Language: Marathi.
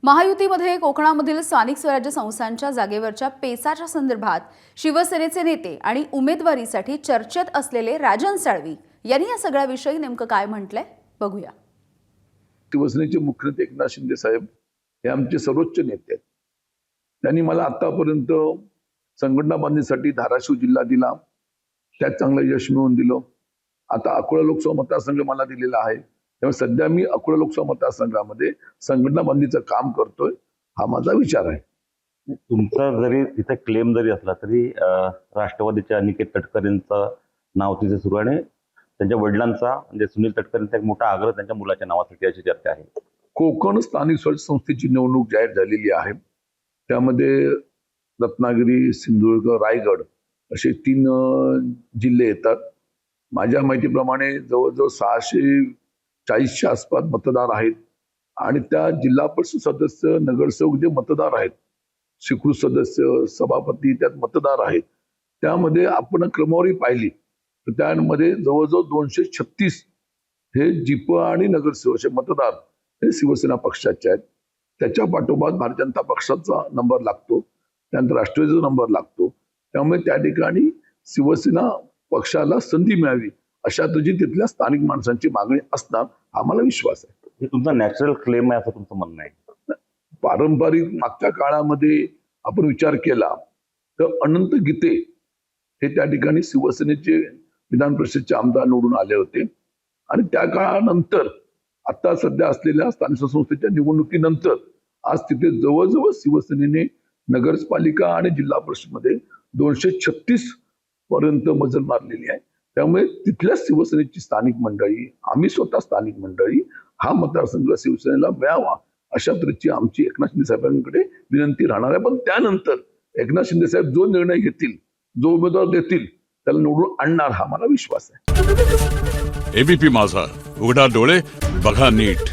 महायुतीमध्ये कोकणामधील स्थानिक स्वराज्य संस्थांच्या जागेवरच्या पेचाच्या संदर्भात शिवसेनेचे नेते आणि उमेदवारीसाठी चर्चेत असलेले राजन साळवी यांनी या सगळ्याविषयी नेमकं काय म्हटलंय बघूया। शिवसेनेचे मुख्यमंत्री एकनाथ शिंदे साहेब हे आमचे सर्वोच्च नेते आहेत। त्यांनी मला आतापर्यंत संघटना बांधणीसाठी धाराशिव जिल्हा दिला, त्यात चांगलं यश मिळवून दिलं। आता अकोला लोकसभा मतदारसंघ मला दिलेला आहे, त्यामुळे सध्या मी अकोला लोकसभा मतदारसंघामध्ये संघटना बांधणीचं काम करतोय, हा माझा विचार आहे। तुमचा जरी तिथे क्लेम जरी असला तरी राष्ट्रवादीच्या अनिकेत तटकरेंचं नाव तिथे सुरू आहे आणि त्यांच्या वडिलांचा म्हणजे सुनील तटकरेंचा एक मोठा आग्रह त्यांच्या मुलाच्या नावासाठी अशी चर्चा आहे। कोकण स्थानिक स्वराज्य संस्थेची निवडणूक जाहीर झालेली आहे, त्यामध्ये रत्नागिरी, सिंधुदुर्ग, रायगड असे 3 जिल्हे येतात। माझ्या माहितीप्रमाणे जवळजवळ 640च्या आसपास मतदार आहेत आणि त्या जिल्हा परिषद सदस्य, नगरसेवक जे मतदार आहेत, स्वीकृत सदस्य, सभापती त्यात मतदार आहेत। त्यामध्ये आपण क्रमवारी पाहिली तर त्यामध्ये जवळजवळ 236 हे जिप आणि नगरसेवक असे मतदार हे शिवसेना पक्षाचे आहेत। त्याच्या पाठोपाठ भारतीय जनता पक्षाचा नंबर लागतो, त्यानंतर राष्ट्रवादीचा नंबर लागतो। त्यामुळे त्या ठिकाणी शिवसेना पक्षाला संधी मिळावी अशा तऱ्हेची तिथल्या स्थानिक माणसांची मागणी असणार, हा मला विश्वास आहे। हे तुमचा नॅचरल क्लेम आहे असं तुमचं म्हणणं आहे? पारंपरिक मागच्या काळामध्ये आपण विचार केला तर अनंत गीते हे त्या ठिकाणी शिवसेनेचे विधान परिषदेचे आमदार निवडून आले होते आणि त्या काळानंतर आता सध्या असलेल्या स्थानिक संस्थेच्या निवडणुकीनंतर आज तिथे जवळजवळ शिवसेनेने नगरपालिका आणि जिल्हा परिषदमध्ये 236 पर्यंत मजल मारलेली आहे। त्यामुळे तिथल्या शिवसेनेची स्थानिक मंडळी, आम्ही स्वतः स्थानिक मंडळी, हा मतदारसंघ शिवसेनेला मिळावा अशा तऱ्हेची आमची एकनाथ शिंदे साहेबांकडे विनंती राहणार आहे। पण त्यानंतर एकनाथ शिंदे साहेब जो निर्णय घेतील, जो उमेदवार देतील त्याला निवडून आणणार, हा मला विश्वास आहे। एबीपी माझा, उघडा डोळे बघा नीट।